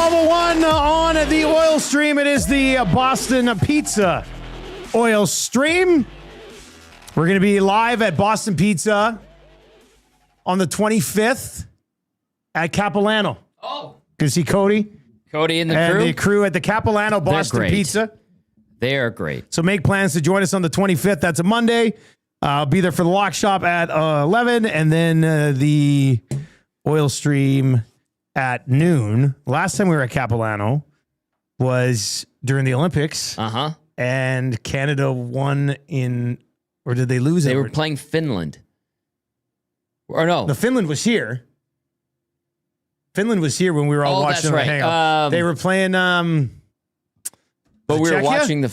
12:01 on the oil stream. It is the Boston Pizza oil stream. We're going to be live at Boston Pizza on the 25th at Capilano. Oh. Can you see Cody? Cody and the crew? And the crew at the Capilano Boston Pizza. They are great. So make plans to join us on the 25th. That's a Monday. I'll be there for the lock shop at 11, and then the oil stream at noon. Last time we were at Capilano was during the Olympics. Uh-huh. And Canada won or did they lose? They were playing Finland. Or no. The Finland was here. Finland was here when we were all watching the hangout. They were playing but we were Czechia? watching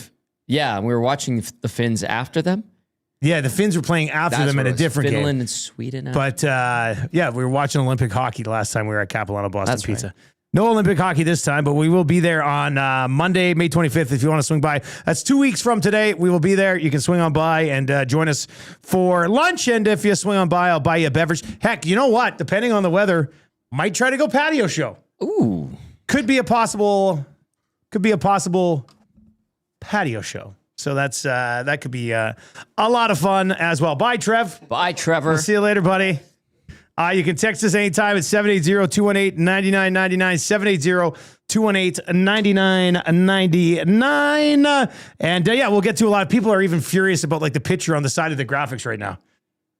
we were watching the Finns after them. Yeah, the Finns were playing after them in a different game. Finland and Sweden. But we were watching Olympic hockey the last time we were at Capilano Boston Pizza. Right. No Olympic hockey this time, but we will be there on Monday, May 25th, if you want to swing by. That's 2 weeks from today. We will be there. You can swing on by and join us for lunch. And if you swing on by, I'll buy you a beverage. Heck, you know what? Depending on the weather, might try to go patio show. Ooh. Could be a possible patio show. So that could be a lot of fun as well. Bye, Trev. Bye, Trevor. We'll see you later, buddy. You can text us anytime at 780-218-9999, 780-218-9999. And we'll get to a lot of people are even furious about like the picture on the side of the graphics right now.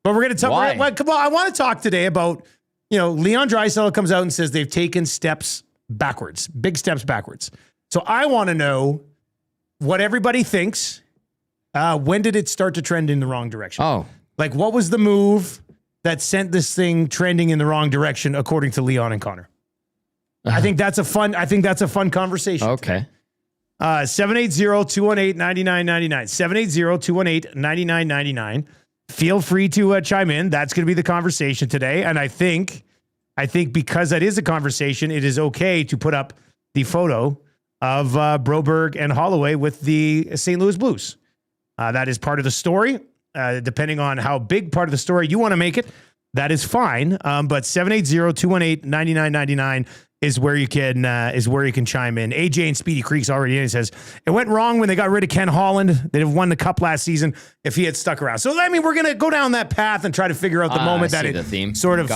But we're going to talk. Come on, I want to talk today about, Leon Draisaitl comes out and says they've taken steps backwards, big steps backwards. So I want to know what everybody thinks. When did it start to trend in the wrong direction? Oh. Like, what was the move that sent this thing trending in the wrong direction, according to Leon and Connor? I think that's a fun conversation. Okay. 780-218-9999, 780-218-9999. Feel free to chime in. That's going to be the conversation today. And I think because that is a conversation, it is okay to put up the photo of Broberg and Holloway with the St. Louis Blues. That is part of the story. Depending on how big part of the story you want to make it, that is fine. But 780-218-9999 is where you can chime in. AJ and Speedy Creek's already in. He says it went wrong when they got rid of Ken Holland. They'd have won the cup last season if he had stuck around. So we're gonna go down that path and try to figure out the moment that it sort of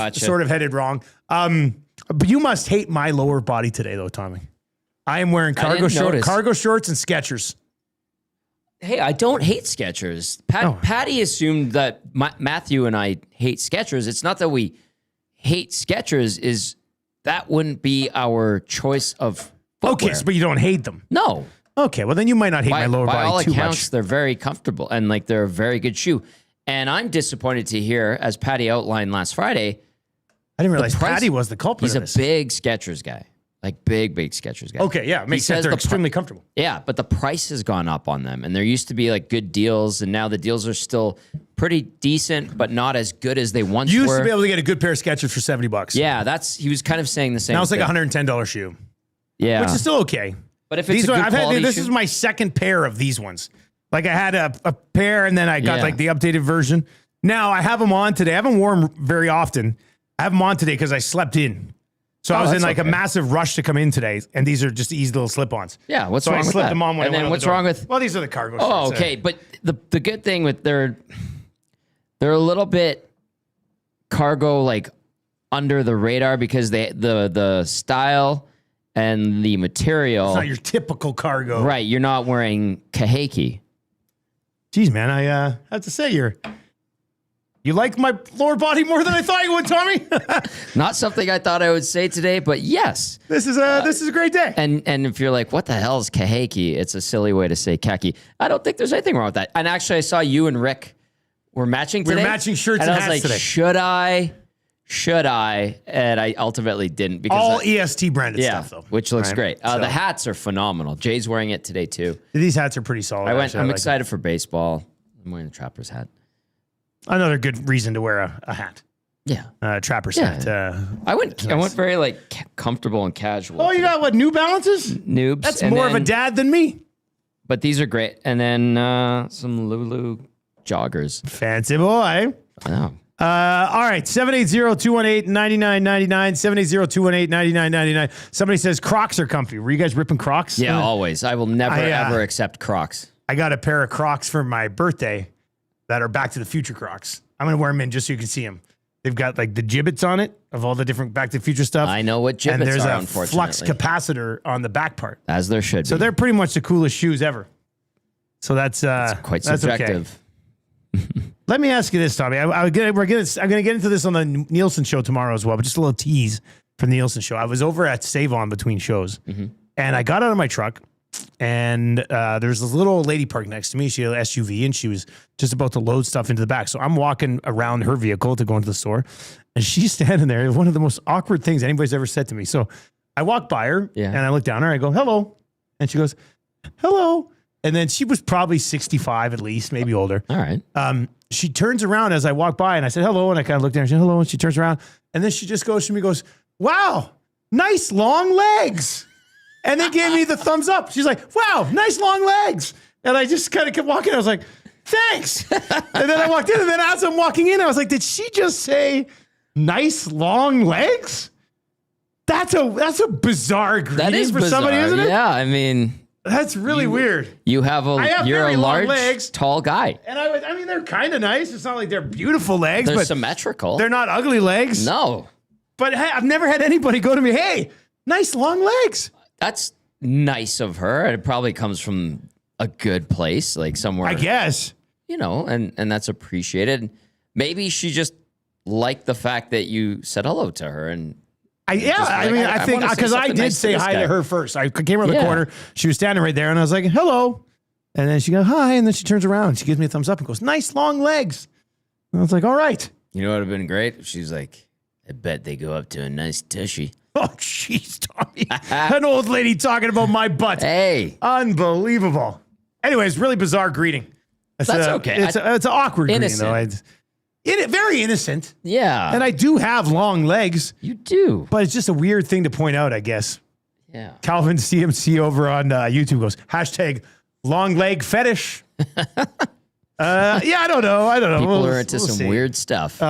headed wrong. But you must hate my lower body today, though, Tommy. I am wearing cargo shorts and Skechers. Hey, I don't hate Skechers. Patty assumed that Matthew and I hate Skechers. It's not that we hate Skechers. That wouldn't be our choice of footwear. Okay, but you don't hate them. No. Okay, well then you might not hate my lower body too much. By all accounts, they're very comfortable and they're a very good shoe. And I'm disappointed to hear, as Patty outlined last Friday, I didn't realize Patty was the culprit. He's a big Skechers guy. Like big Skechers guy. Okay, yeah. It makes sense. They're extremely comfortable. Yeah, but the price has gone up on them. And there used to be like good deals. And now the deals are still pretty decent, but not as good as they once were. You used to be able to get a good pair of Skechers for $70. Yeah, he was kind of saying the same thing. Now it's like a $110 shoe. Yeah. Which is still okay. But if it's a good quality this is my second pair of these ones. Like I had a pair and then I got like the updated version. Now I have them on today. I haven't worn them very often. I have them on today because I slept in. So I was in like a massive rush to come in today, and these are just easy little slip-ons. Yeah, what's wrong with that? So I slipped them on when I went out what's the door. wrong with? Well, these are the cargo shorts. Oh, okay. But the good thing with they're a little bit cargo like under the radar because the style and the material. It's not your typical cargo, right? You're not wearing kahake. Geez, man, I have to say You like my lower body more than I thought you would, Tommy? Not something I thought I would say today, but yes. This is a great day. And if you're like, what the hell is kahake? It's a silly way to say khaki. I don't think there's anything wrong with that. And actually, I saw you and Rick were matching today. We were matching shirts and hats today. I was like, should I? And I ultimately didn't. Because all EST branded stuff, though. Which looks great. The hats are phenomenal. Jay's wearing it today, too. These hats are pretty solid. I'm excited for baseball. I'm wearing the Trappers hat. Another good reason to wear a hat. Yeah. Trapper's hat. I went very like comfortable and casual. Oh, you got what, New Balances? Noobs. That's more of a dad than me. But these are great. And then some Lulu joggers. Fancy boy. Oh. All right, 780-218-9999, 780-218-9999. Somebody says Crocs are comfy. Were you guys ripping Crocs? Yeah, always. I will never, ever accept Crocs. I got a pair of Crocs for my birthday that are Back to the Future Crocs. I'm going to wear them in just so you can see them. They've got like the gibbets on it of all the different Back to the Future stuff. I know what gibbets are, unfortunately. And there's a flux capacitor on the back part. As there should be. So they're pretty much the coolest shoes ever. So that's quite subjective. Okay. Let me ask you this, Tommy. I'm going to get into this on the Nielsen show tomorrow as well, but just a little tease from the Nielsen show. I was over at Save On between shows, and I got out of my truck, and there's this little old lady parked next to me. She had an SUV, and she was just about to load stuff into the back. So I'm walking around her vehicle to go into the store, and she's standing there. One of the most awkward things anybody's ever said to me. So I walk by her, and I look down at her. I go, hello. And she goes, hello. And then she was probably 65 at least, maybe older. All right. She turns around as I walk by, and I said, hello. And I kind of looked at her and she said, hello. And she turns around, and then she just goes to me, goes, wow, nice long legs. And then gave me the thumbs up. She's like, wow, nice long legs. And I just kind of kept walking. I was like, thanks. And then I walked in, and then as I'm walking in, I was like, did she just say nice long legs? That's a bizarre greeting that is for bizarre. somebody, isn't it? Yeah, I mean, that's really weird. You're a large, legs, tall guy. And I mean, they're kind of nice. It's not like they're beautiful legs. They're but symmetrical. They're not ugly legs. No. But hey, I've never had anybody go to me, hey, nice long legs. That's nice of her. It probably comes from a good place, like somewhere. I guess. And that's appreciated. Maybe she just liked the fact that you said hello to her. And I think because I did say hi to her first. I came around the corner. She was standing right there, and I was like, hello. And then she goes, hi. And then she turns around. She gives me a thumbs up and goes, nice long legs. And I was like, all right. You know what would have been great? She's like, I bet they go up to a nice tushy. Oh, jeez, Tommy. An old lady talking about my butt. Hey. Unbelievable. Anyways, really bizarre greeting. That's okay. It's an awkward innocent. greeting, though. Very innocent. Yeah. And I do have long legs. You do. But it's just a weird thing to point out, I guess. Yeah. Calvin CMC over on YouTube goes, hashtag long leg fetish. I don't know. People are into some weird stuff.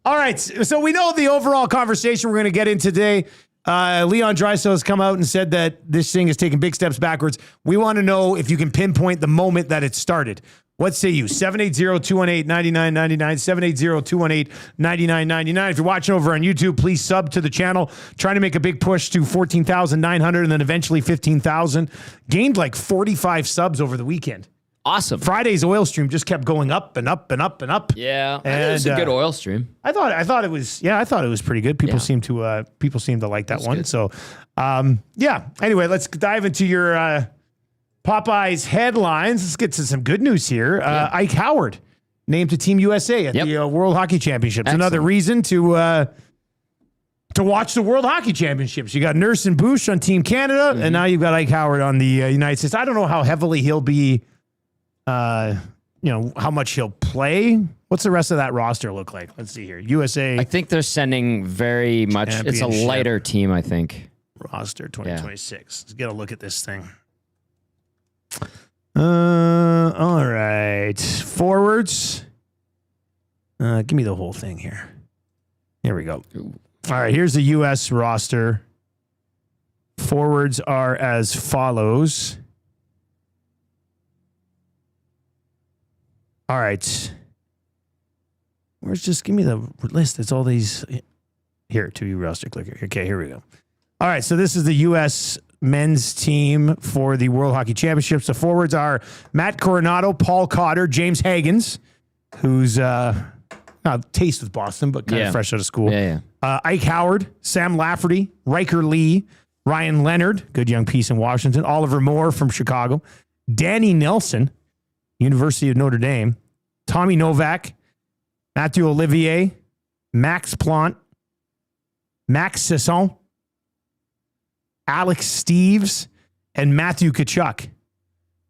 All right. So we know the overall conversation we're going to get in today. Leon Draisaitl has come out and said that this thing is taking big steps backwards. We want to know if you can pinpoint the moment that it started. What say you? 780-218-9999, 780-218-9999. If you're watching over on YouTube, please sub to the channel. Trying to make a big push to 14,900 and then eventually 15,000. Gained like 45 subs over the weekend. Awesome. Friday's oil stream just kept going up and up and up and up. Yeah, and it was a good oil stream. I thought it was pretty good. People seem to like that one. Good. So, Anyway, let's dive into your Popeyes headlines. Let's get to some good news here. Ike Howard named to Team USA at the World Hockey Championships. Excellent. Another reason to watch the World Hockey Championships. You got Nurse and Bush on Team Canada, and now you've got Ike Howard on the United States. I don't know how heavily he'll be. How much he'll play. What's the rest of that roster look like? Let's see here. USA. I think they're sending very much. It's a lighter team, I think. Roster 2026. Let's get a look at this thing. All right. Forwards. Give me the whole thing here. Here we go. All right. Here's the U.S. roster. Forwards are as follows. All right. Give me the list. It's all these. Here, to you roster clicker. Okay, here we go. All right, so this is the U.S. men's team for the World Hockey Championships. The forwards are Matt Coronado, Paul Cotter, James Hagens, who's taste with Boston, but kind of fresh out of school. Ike Howard, Sam Lafferty, Riker Lee, Ryan Leonard, good young piece in Washington, Oliver Moore from Chicago, Danny Nelson, University of Notre Dame, Tommy Novak, Matthew Olivier, Max Plant, Max Sisson, Alex Steves, and Matthew Tkachuk.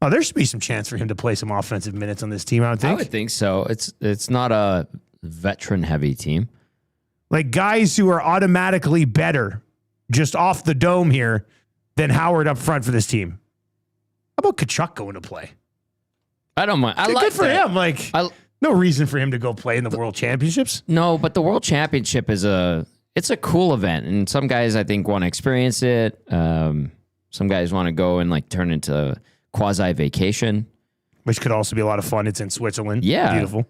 Oh, there should be some chance for him to play some offensive minutes on this team, I would think. I would think so. It's not a veteran-heavy team. Like guys who are automatically better, just off the dome here, than Howard up front for this team. How about Tkachuk going to play? I don't mind. Good for him. Like, No reason for him to go play in the World Championships. No, but the World Championship is it's a cool event, and some guys I think want to experience it. Some guys want to go and like turn into quasi vacation, which could also be a lot of fun. It's in Switzerland. Yeah, beautiful.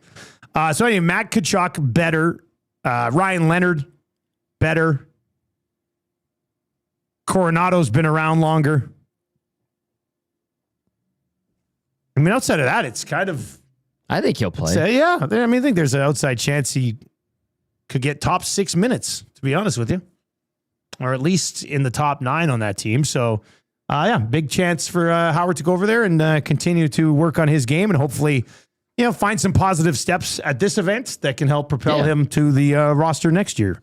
So anyway, Matt Tkachuk better, Ryan Leonard better. Coronado's been around longer. I mean, outside of that, it's kind of. I think he'll play. Yeah, I mean, I think there's an outside chance he could get top 6 minutes, to be honest with you, or at least in the top 9 on that team. So, yeah, big chance for Howard to go over there and continue to work on his game and hopefully, find some positive steps at this event that can help propel him to the roster next year.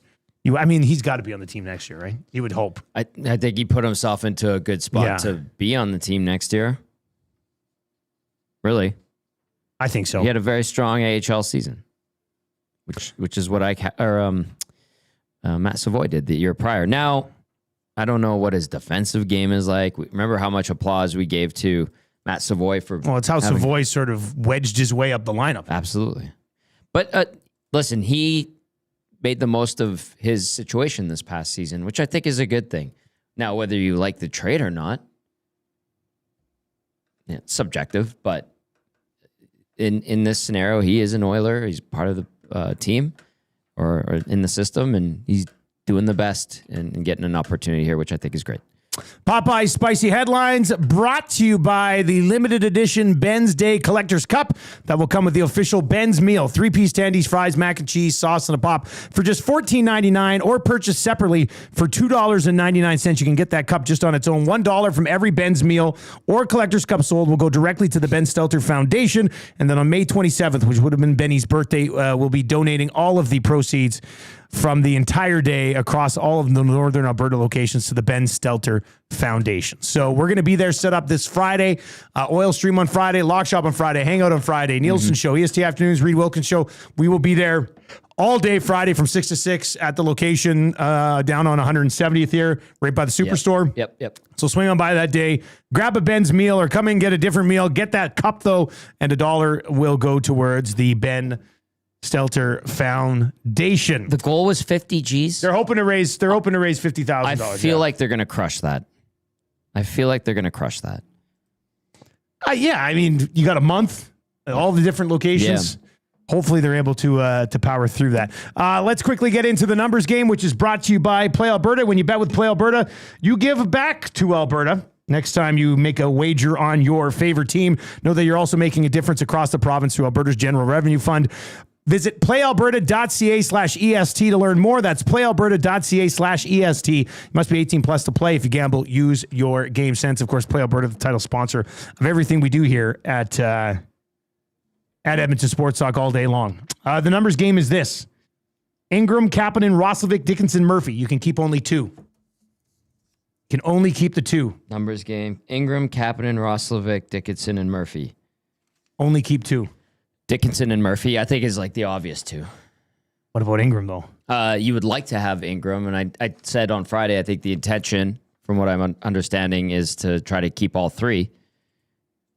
I mean, he's got to be on the team next year, right? You would hope. I think he put himself into a good spot to be on the team next year. Really? I think so. He had a very strong AHL season, which is what Matt Savoy did the year prior. Now, I don't know what his defensive game is like. Remember how much applause we gave to Matt Savoy for. Well, it's how Savoy sort of wedged his way up the lineup. Absolutely, but listen, he made the most of his situation this past season, which I think is a good thing. Now, whether you like the trade or not, it's subjective, but. In this scenario, he is an Oiler. He's part of the team or in the system, and he's doing the best and getting an opportunity here, which I think is great. Popeye's Spicy Headlines brought to you by the limited edition Ben's Day Collector's Cup that will come with the official Ben's meal. 3-piece tandies, fries, mac and cheese, sauce, and a pop for just $14.99 or purchase separately for $2.99. You can get that cup just on its own. $1 from every Ben's meal or Collector's Cup sold will go directly to the Ben Stelter Foundation. And then on May 27th, which would have been Benny's birthday, we'll be donating all of the proceeds from the entire day across all of the northern Alberta locations to the Ben Stelter Foundation. So we're going to be there set up this Friday. Oil Stream on Friday, Lock Shop on Friday, Hangout on Friday, Nielsen Show, EST Afternoons, Reed Wilkins Show. We will be there all day Friday from 6 to 6 at the location down on 170th here, right by the Superstore. Yep. So swing on by that day, grab a Ben's meal or come in and get a different meal. Get that cup, though, and $1 will go towards the Ben Stelter Foundation. The goal was 50 G's. They're hoping to raise $50,000. I feel like they're going to crush that. Yeah, I mean, you got a month, all the different locations. Yeah. Hopefully they're able to power through that. Let's quickly get into the numbers game, which is brought to you by Play Alberta. When you bet with Play Alberta, you give back to Alberta. Next time you make a wager on your favorite team, know that you're also making a difference across the province through Alberta's General Revenue Fund. Visit playalberta.ca/EST to learn more. That's playalberta.ca/EST. You must be 18 plus to play. If you gamble, use your game sense. Of course, Play Alberta, the title sponsor of everything we do here at Edmonton Sports Talk all day long. The numbers game is this. Ingram, Kapanen, Roslovic, Dickinson, Murphy. You can keep only 2. Can only keep the 2. Numbers game. Ingram, Kapanen, Roslovic, Dickinson, and Murphy. Only keep 2. Dickinson and Murphy, I think, is like the obvious 2. What about Ingram, though? You would like to have Ingram, and I said on Friday, I think the intention, from what I'm understanding, is to try to keep all 3.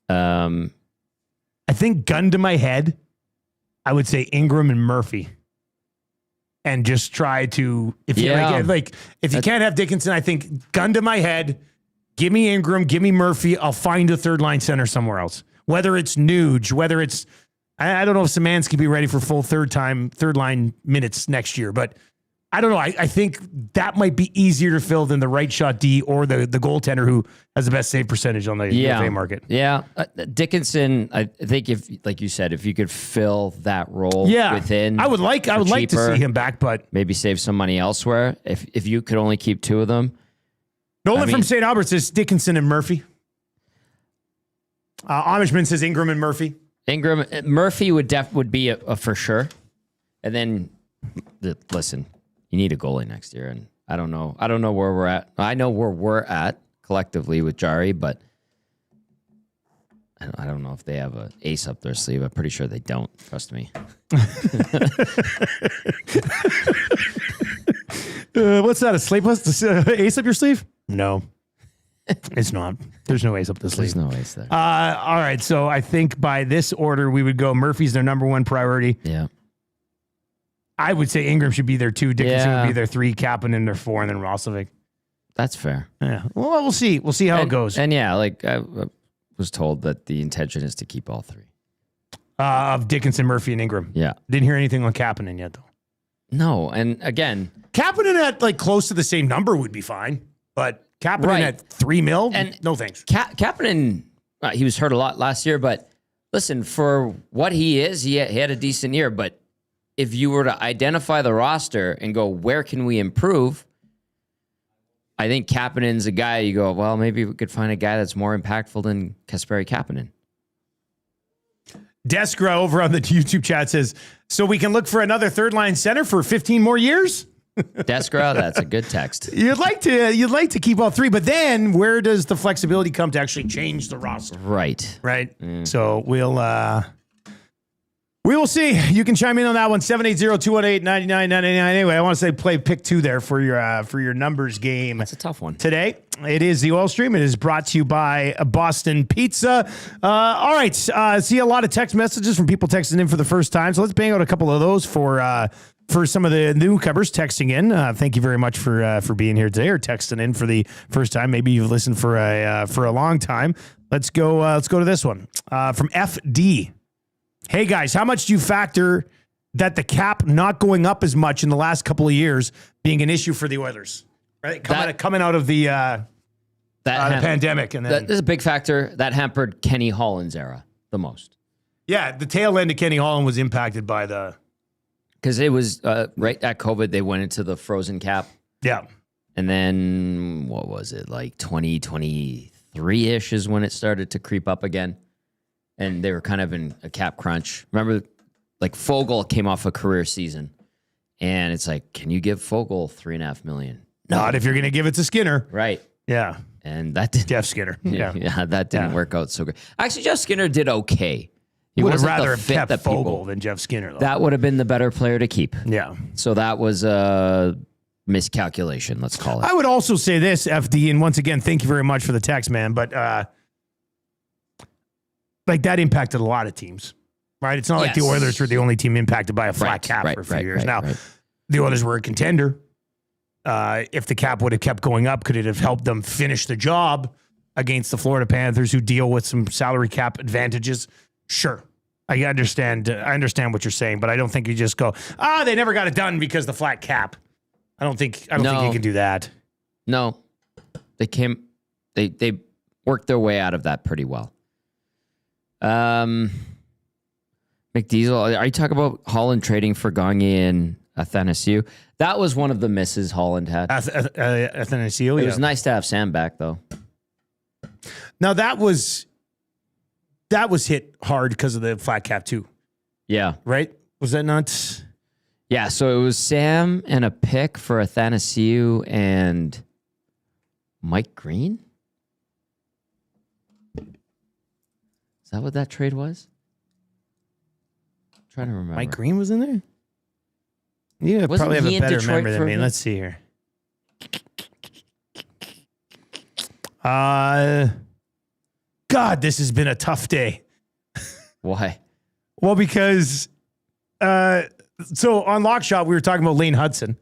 I think, gun to my head, I would say Ingram and Murphy. And just try to, if you can't have Dickinson, I think, gun to my head, give me Ingram, give me Murphy, I'll find a third line center somewhere else. Whether it's Nuge, whether it's, I don't know if Szymanski be ready for full third line minutes next year, but I don't know. I think that might be easier to fill than the right shot D or the goaltender who has the best save percentage on the UFA market. Yeah. Dickinson, I think if, like you said, if you could fill that role within. I would like to see him back, but maybe save some money elsewhere. If you could only keep 2 of them. Nolan from St. Albert says Dickinson and Murphy. Amishman says Ingram and Murphy. Murphy would be a for sure. And then, listen, you need a goalie next year, and I don't know where we're at. I know where we're at collectively with Jari, but I don't know if they have an ace up their sleeve. I'm pretty sure they don't. Trust me. What's that? A sleep? Ace up your sleeve? No. It's not. There's no ace up the sleeve. There's no ace there. All right. So I think by this order, we would go Murphy's their number one priority. Yeah. I would say Ingram should be their 2, Dickinson would be their 3, Kapanen their 4, and then Roslovic. That's fair. Yeah. Well, we'll see. We'll see how it goes. And yeah, like I was told that the intention is to keep all 3. Of Dickinson, Murphy, and Ingram. Yeah. Didn't hear anything on Kapanen yet, though. No. And again, Kapanen at like close to the same number would be fine. But Kapanen at $3 million? And no thanks. Kapanen, he was hurt a lot last year, but listen, for what he is, he had a decent year. But if you were to identify the roster and go, where can we improve? I think Kapanen's a guy you go, well, maybe we could find a guy that's more impactful than Kasperi Kapanen. Deskra over on the YouTube chat says, so we can look for another third line center for 15 more years? Deskra, that's a good text. You'd like to keep all 3, but then where does the flexibility come to actually change the roster? Right. Right. So we will see. You can chime in on that one. 780-218-9999. Anyway, I want to say play pick 2 there for your numbers game. That's a tough one. Today, it is the Oil Stream. It is brought to you by Boston Pizza. All right. See a lot of text messages from people texting in for the first time. So let's bang out a couple of those for some of the newcomers texting in. Thank you very much for being here today or texting in for the first time. Maybe you've listened for a long time. Let's go to this one from FD. Hey guys, how much do you factor that the cap not going up as much in the last couple of years being an issue for the Oilers? Right, coming out of the pandemic, and then that is a big factor that hampered Kenny Holland's era the most. Yeah, the tail end of Kenny Holland was impacted by because it was right at COVID. They went into the frozen cap. Yeah, and then what was it, like 2023-ish is when it started to creep up again. And they were kind of in a cap crunch. Remember, like Fogle came off a career season, and it's like, can you give Fogle $3.5 million? Not if you're going to give it to Skinner, right? Yeah, and that did Jeff Skinner. Yeah, that didn't work out so good. Actually, Jeff Skinner did okay. He would have rather have kept Fogle than Jeff Skinner, though. That would have been the better player to keep. Yeah. So that was a miscalculation. Let's call it. I would also say this, FD, and once again, thank you very much for the text, man. But like that impacted a lot of teams, right? It's not like the Oilers were the only team impacted by a flat cap for a few years. Now, the Oilers were a contender. If the cap would have kept going up, could it have helped them finish the job against the Florida Panthers, who deal with some salary cap advantages? Sure. I understand what you're saying, but I don't think you just go, they never got it done because the flat cap. I don't think you can do that. No. They worked their way out of that pretty well. McDiesel, are you talking about Holland trading for Gagne and Athanasiou? That was one of the misses Holland had. Athanasiou, It was nice to have Sam back, though. Now, that was hit hard because of the flat cap, too. Yeah. Right? Was that not? Yeah, so it was Sam and a pick for Athanasiou and Mike Green? Is that what that trade was? I'm trying to remember. Mike Green was in there? You probably have a better memory than me. Let's see here. God, this has been a tough day. Why? Well, because so on Lockshot, we were talking about Lane Hudson,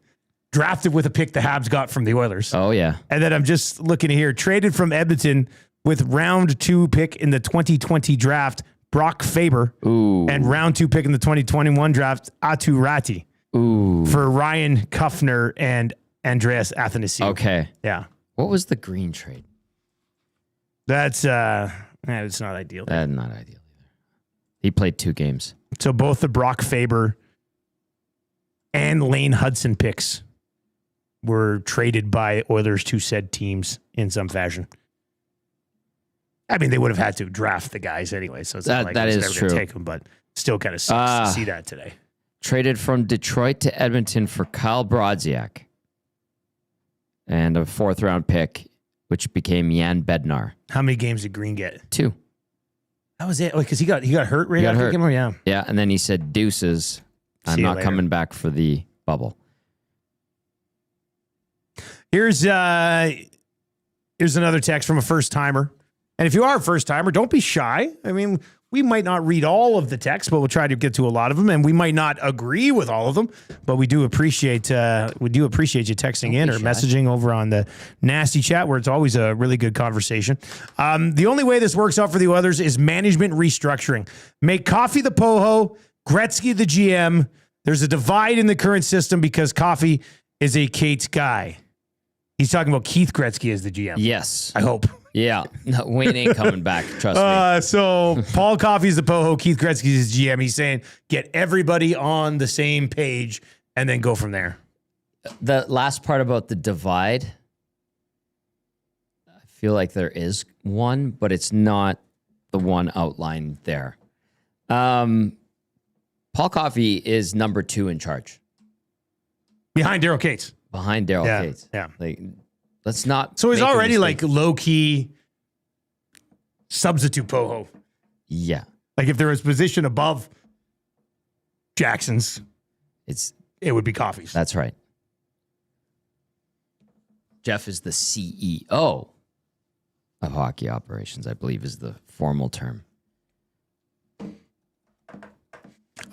drafted with a pick the Habs got from the Oilers. Oh, yeah. And then I'm just looking here, traded from Edmonton with round 2 pick in the 2020 draft, Brock Faber. Ooh. And round 2 pick in the 2021 draft, Atu Ratti. Ooh. For Ryan Kuffner and Andreas Athanasiou. Okay. Yeah. What was the Green trade? That's it's not ideal. Not ideal either. He played 2 games. So both the Brock Faber and Lane Hudson picks were traded by Oilers to said teams in some fashion. I mean, they would have had to draft the guys anyway, so it's not like it's never going to take them, but still kind of sucks to see that today. Traded from Detroit to Edmonton for Kyle Brodziak and a 4th-round pick, which became Jan Bednar. How many games did Green get? 2. That was it. Because he got hurt right after the game. Yeah. Yeah, and then he said, deuces. I'm not coming back for the bubble. Here's Here's another text from a first timer. And if you are a first timer, don't be shy. I mean, we might not read all of the texts, but we'll try to get to a lot of them. And we might not agree with all of them, but we do appreciate you texting in or messaging over on the nasty chat, where it's always a really good conversation. The only way this works out for the Oilers is management restructuring. Make Coffey the Poho, Gretzky the GM. There's a divide in the current system because Coffey is a Kate's guy. He's talking about Keith Gretzky as the GM. Yes. I hope. Yeah. No, Wayne ain't coming back. Trust me. So Paul Coffey's the Poho, Keith Gretzky's the GM. He's saying get everybody on the same page and then go from there. The last part about the divide, I feel like there is one, but it's not the one outlined there. Paul Coffey is number 2 in charge. Behind Daryl Cates. Behind Daryl Cates. Yeah. Like, let's not. So he's already like low key substitute Poho. Yeah. Like if there was position above Jackson's, it would be Coffey's. That's right. Jeff is the CEO of hockey operations, I believe is the formal term.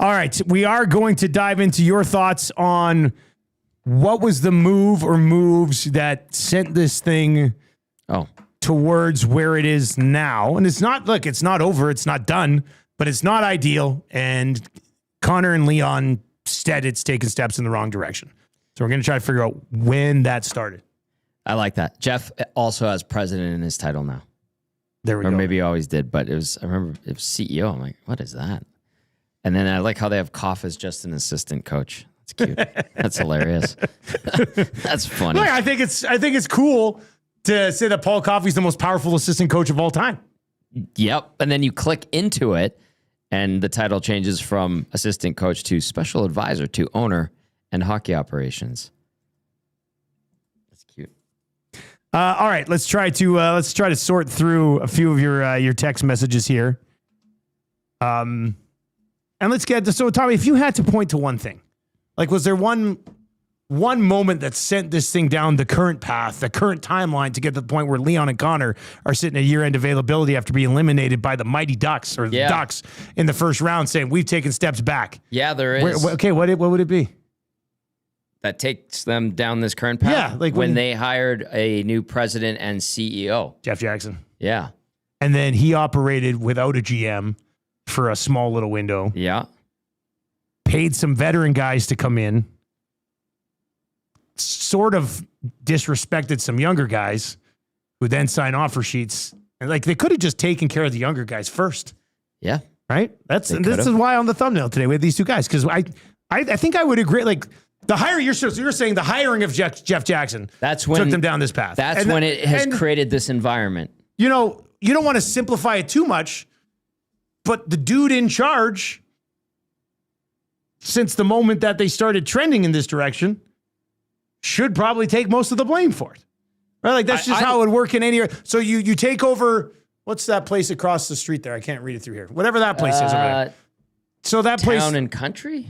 All right. We are going to dive into your thoughts on what was the move or moves that sent this thing towards where it is now. And it's not over. It's not done, but it's not ideal. And Connor and Leon said it's taken steps in the wrong direction. So we're going to try to figure out when that started. I like that. Jeff also has president in his title now. There we go. Or maybe he always did, but I remember it was CEO. I'm like, what is that? And then I like how they have Koff as just an assistant coach. That's cute. That's hilarious. That's funny. Look, I think it's cool to say that Paul Coffey's the most powerful assistant coach of all time. Yep. And then you click into it, and the title changes from assistant coach to special advisor to owner and hockey operations. That's cute. All right, let's try to sort through a few of your text messages here. And let's get to, so Tommy, if you had to point to one thing, like was there one moment that sent this thing down the current path, the current timeline to get to the point where Leon and Connor are sitting at year-end availability after being eliminated by the Mighty Ducks or the Ducks in the first round, saying we've taken steps back? Yeah, there is. Okay, what would it be? That takes them down this current path? Yeah, like when they hired a new president and CEO. Jeff Jackson. Yeah. And then he operated without a GM for a small little window. Yeah. Paid some veteran guys to come in. Sort of disrespected some younger guys who then sign offer sheets. And like they could have just taken care of the younger guys first. Yeah. Right? This is why on the thumbnail today we have these two guys. Because I think I would agree, like the hire you're saying the hiring of Jeff Jackson took them down this path. That's when it has created this environment. You know, you don't want to simplify it too much, but the dude in charge, since the moment that they started trending in this direction, should probably take most of the blame for it. Right? Like that's just how it would work in any. So you take over, what's that place across the street there? I can't read it through here. Whatever that place is over there. So that place. Town and Country?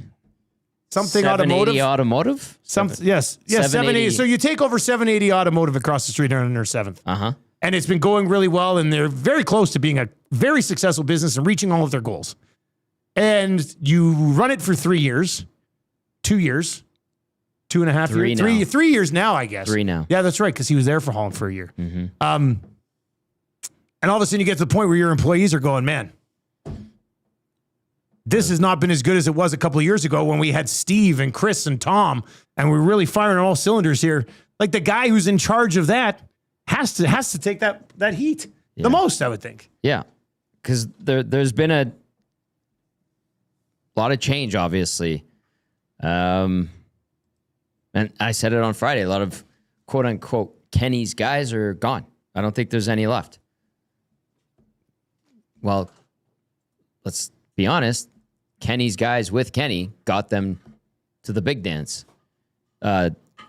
Something 780 automotive? Automotive? Yes, 780. So you take over 780 Automotive across the street on their 7th. Uh-huh. And it's been going really well, and they're very close to being a very successful business and reaching all of their goals. And you run it for 3 years, 2 years, 2.5 years, 3 years now, I guess. 3 now. Yeah, that's right, because he was there for Holland for a year. Mm-hmm. And all of a sudden you get to the point where your employees are going, man, this has not been as good as it was a couple of years ago when we had Steve and Chris and Tom, and we're really firing on all cylinders here. Like the guy who's in charge of that has to take that heat the most, I would think. Yeah, because there's been a lot of change, obviously. And I said it on Friday, a lot of quote-unquote Kenny's guys are gone. I don't think there's any left. Well, let's be honest. Kenny's guys with Kenny got them to the big dance.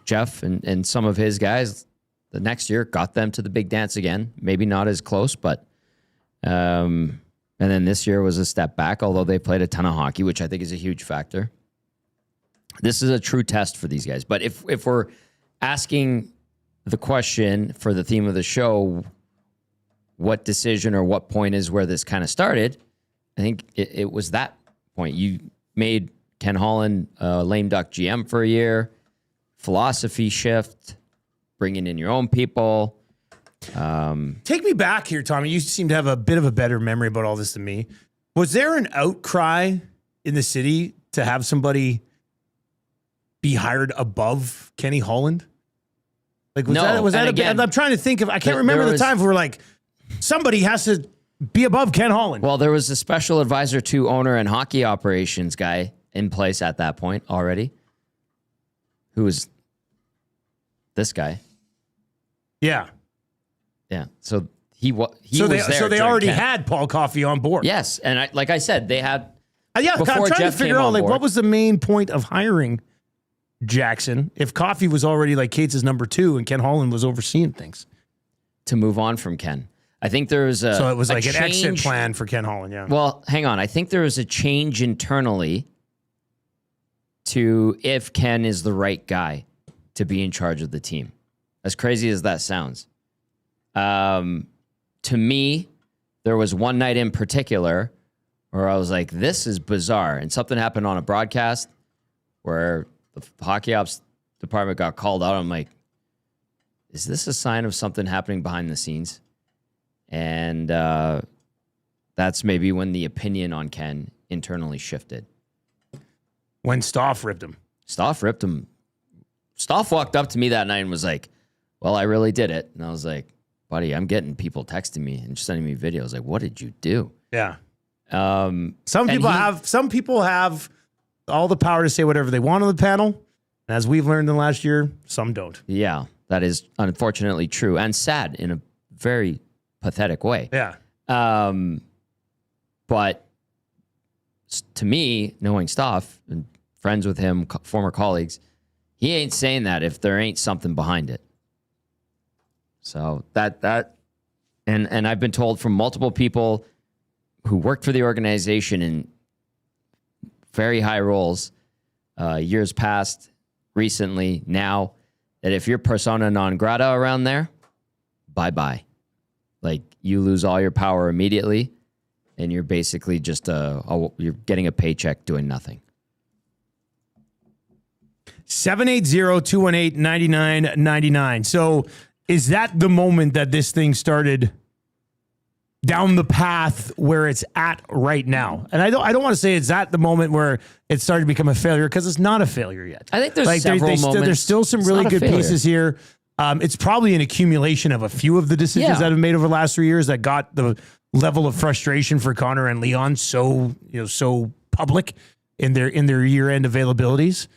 Jeff and some of his guys the next year got them to the big dance again. Maybe not as close, but and then this year was a step back, although they played a ton of hockey, which I think is a huge factor. This is a true test for these guys. But if we're asking the question for the theme of the show, what decision or what point is where this kind of started? I think it was that point. You made Ken Holland lame duck GM for a year, philosophy shift, bringing in your own people. Take me back here, Tommy. You seem to have a bit of a better memory about all this than me. Was there an outcry in the city to have somebody be hired above Kenny Holland? Like, was that again, I'm trying to think of, I can't remember the time where like somebody has to be above Ken Holland. Well, there was a special advisor to owner and hockey operations guy in place at that point already, who was this guy. Yeah. Yeah. So he was there. So they already had Paul Coffey on board. Yes. And like I said, they had. Yeah, I'm trying to figure out like what was the main point of hiring Jackson if Coffey was already like Cates' number 2 and Ken Holland was overseeing things? To move on from Ken. I think there was so it was like an exit plan for Ken Holland, yeah. Well, hang on. I think there was a change internally to if Ken is the right guy to be in charge of the team. As crazy as that sounds. To me, there was one night in particular where I was like, this is bizarre. And something happened on a broadcast where the hockey ops department got called out. I'm like, is this a sign of something happening behind the scenes? And that's maybe when the opinion on Ken internally shifted. When Stoff ripped him. Stoff walked up to me that night and was like, well, I really did it. And I was like, buddy, I'm getting people texting me and sending me videos. Like, what did you do? Yeah. Some people have all the power to say whatever they want on the panel. And as we've learned in the last year, some don't. Yeah, that is unfortunately true and sad in a very pathetic way. Yeah. But to me, knowing Stoff and friends with him, former colleagues, he ain't saying that if there ain't something behind it. So and I've been told from multiple people who worked for the organization in very high roles, years past, recently, now, that if you're persona non grata around there, bye-bye. Like, you lose all your power immediately, and you're basically just you're getting a paycheck doing nothing. 780-218-9999. So is that the moment that this thing started down the path where it's at right now? And I don't want to say it's at the moment where it started to become a failure, because it's not a failure yet. I think there's several moments. There's still some really good pieces here. It's probably an accumulation of a few of the decisions that have been made over the last 3 years that got the level of frustration for Connor and Leon so public in their year-end availabilities.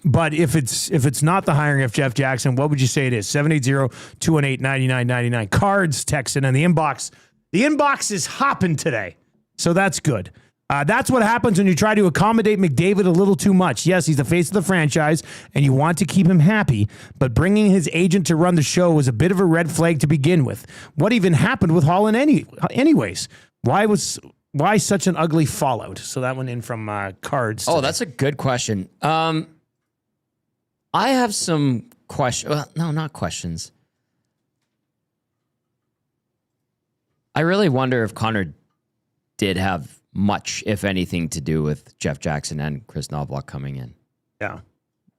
But if it's not the hiring of Jeff Jackson, what would you say it is? 780-218-9999. Cards texting in the inbox. The inbox is hopping today, so that's good. That's what happens when you try to accommodate McDavid a little too much. Yes, he's the face of the franchise, and you want to keep him happy, but bringing his agent to run the show was a bit of a red flag to begin with. What even happened with Holland anyways? Why such an ugly fallout? So that went in from Cards today. Oh, that's a good question. I have some questions. Well, no, not questions. I really wonder if Connor did have much, if anything, to do with Jeff Jackson and Chris Knoblauch coming in. Yeah.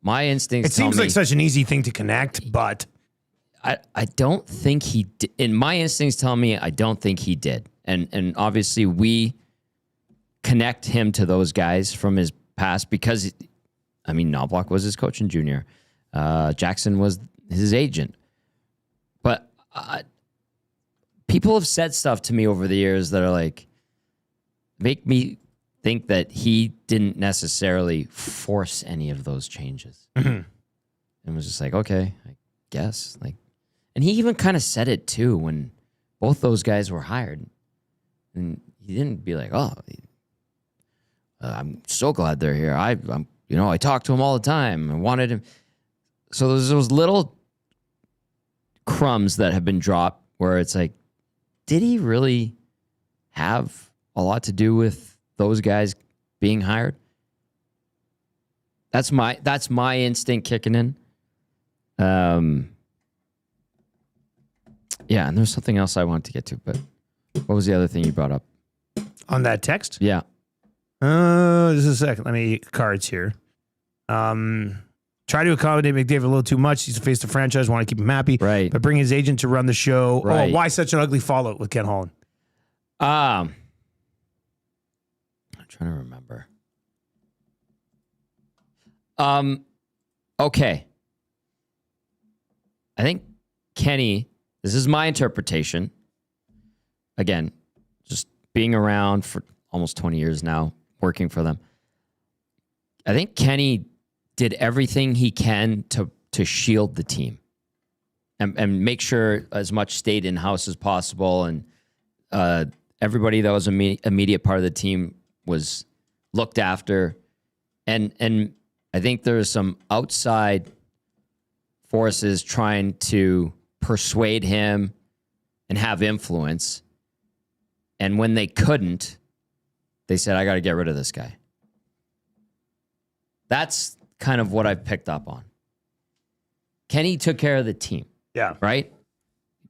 My instincts tell me... It seems like such an easy thing to connect, but... I don't think he did. And my instincts tell me I don't think he did. And obviously we connect him to those guys from his past because... Knoblauch was his coach in junior. Jackson was his agent. But people have said stuff to me over the years that are like, make me think that he didn't necessarily force any of those changes. Mm-hmm. And was just like, okay, I guess. And he even kind of said it too when both those guys were hired. And he didn't be like, oh, I'm so glad they're here. I talk to him all the time. I wanted him. So there's those little crumbs that have been dropped where it's like, did he really have a lot to do with those guys being hired? That's my instinct kicking in. Yeah, and there's something else I wanted to get to, but what was the other thing you brought up? On that text? Yeah. Just a second. Let me cards here. Try to accommodate McDavid a little too much. He's face the franchise. Want to keep him happy. Right. But bring his agent to run the show. Right. Oh, why such an ugly fallout with Ken Holland? I'm trying to remember. Okay. I think Kenny, this is my interpretation. Again, just being around for almost 20 years now, working for them. I think Kenny did everything he can to shield the team and make sure as much stayed in-house as possible. And everybody that was immediate part of the team was looked after. And I think there's some outside forces trying to persuade him and have influence. And when they couldn't, they said, I got to get rid of this guy. That's kind of what I've picked up on. Kenny took care of the team. Yeah. Right?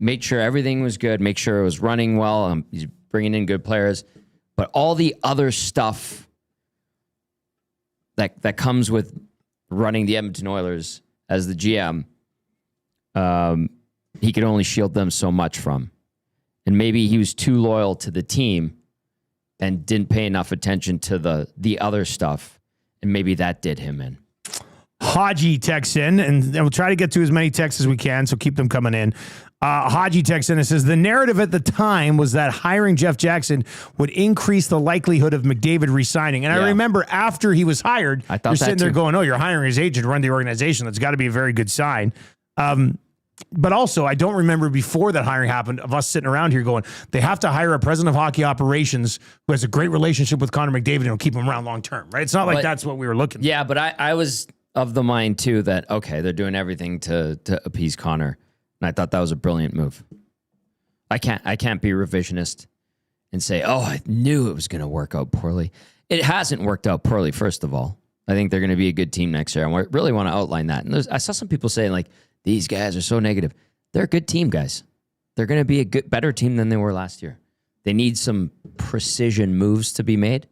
Made sure everything was good, make sure it was running well. He's bringing in good players. But all the other stuff that comes with running the Edmonton Oilers as the GM, he could only shield them so much from. And maybe he was too loyal to the team and didn't pay enough attention to the other stuff. And maybe that did him in. Haji texts in, and we'll try to get to as many texts as we can, so keep them coming in. Haji texts in and says, the narrative at the time was that hiring Jeff Jackson would increase the likelihood of McDavid resigning. And I remember after he was hired, you're sitting there going, oh, you're hiring his agent to run the organization. That's got to be a very good sign. But also, I don't remember before that hiring happened of us sitting around here going, they have to hire a president of hockey operations who has a great relationship with Connor McDavid and will keep him around long term, right? It's not like that's what we were looking for. Yeah, but I was of the mind, too, that, okay, they're doing everything to appease Connor. And I thought that was a brilliant move. I can't be revisionist and say, oh, I knew it was going to work out poorly. It hasn't worked out poorly, first of all. I think they're going to be a good team next year. I really want to outline that. And I saw some people saying, like, these guys are so negative. They're a good team, guys. They're going to be a better team than they were last year. They need some precision moves to be made,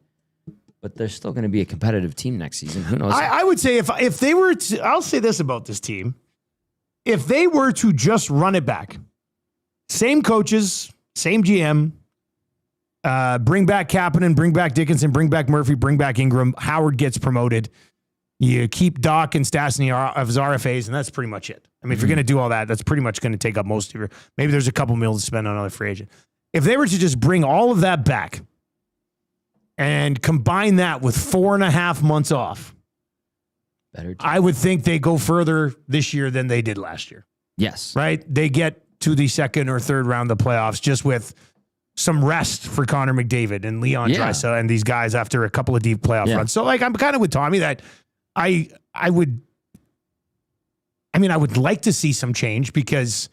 but they're still going to be a competitive team next season. Who knows? I would say if they were to, I'll say this about this team. If they were to just run it back, same coaches, same GM, bring back Kapanen, bring back Dickinson, bring back Murphy, bring back Ingram, Howard gets promoted. You keep Doc and Stastny as RFAs, and that's pretty much it. I mean, if you're going to do all that, that's pretty much going to take up most of your. Maybe there's a couple mil to spend on another free agent. If they were to just bring all of that back and combine that with 4.5 months off, I would think they go further this year than they did last year. Yes. Right? They get to the second or third round of the playoffs just with some rest for Connor McDavid and Leon Draisaitl and these guys after a couple of deep playoff runs. So, like, I'm kind of with Tommy that I would like to see some change because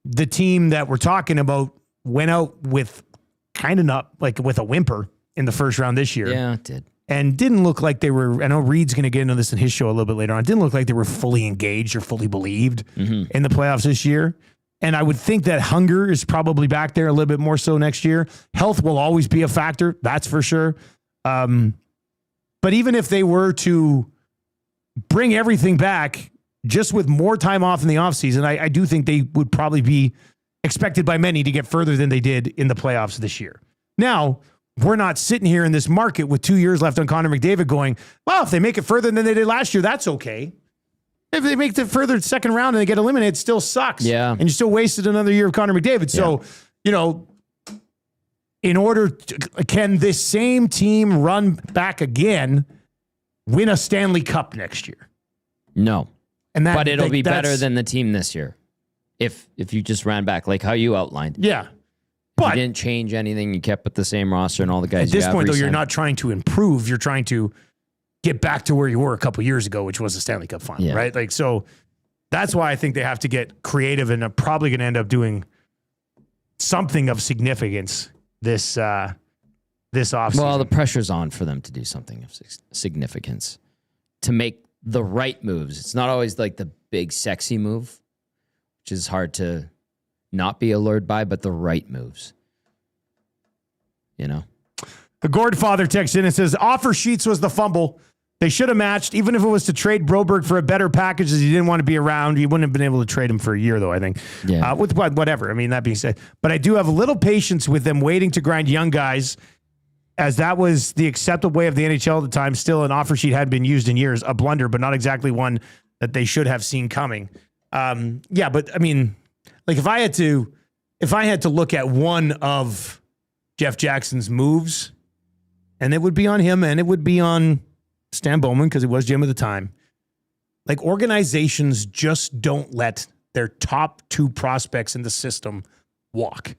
the team that we're talking about went out with kind of not like with a whimper in the first round this year. Yeah, it did. And didn't look like they were, I know Reed's going to get into this in his show a little bit later on. It didn't look like they were fully engaged or fully believed in the playoffs this year. And I would think that hunger is probably back there a little bit more so next year. Health will always be a factor. That's for sure. But even if they were to bring everything back just with more time off in the offseason, I do think they would probably be expected by many to get further than they did in the playoffs this year. Now, we're not sitting here in this market with 2 years left on Connor McDavid going, well, if they make it further than they did last year, that's okay. If they make the further second round and they get eliminated, it still sucks. Yeah. And you still wasted another year of Connor McDavid. So, in order to, can this same team run back again, win a Stanley Cup next year? No. But it'll be better that's than the team this year. If you just ran back like how you outlined. Yeah. But you didn't change anything. You kept with the same roster and all the guys. At this point, though, you're not trying to improve. You're trying to get back to where you were a couple years ago, which was the Stanley Cup final, right? Like, so that's why I think they have to get creative and are probably going to end up doing something of significance this offseason. Well, the pressure's on for them to do something of significance to make the right moves. It's not always like the big, sexy move, which is hard to not be allured by, but the right moves. You know? The Gordfather texts in and says, offer sheets was the fumble. They should have matched, even if it was to trade Broberg for a better package as he didn't want to be around. He wouldn't have been able to trade him for a year, though, I think. Yeah. With whatever. I mean, that being said. But I do have a little patience with them waiting to grind young guys, as that was the acceptable way of the NHL at the time. Still, an offer sheet hadn't been used in years. A blunder, but not exactly one that they should have seen coming. Yeah, but I mean, like if I had to look at one of Jeff Jackson's moves, and it would be on him and it would be on Stan Bowman because it was GM at the time. Like organizations just don't let their top 2 prospects in the system walk.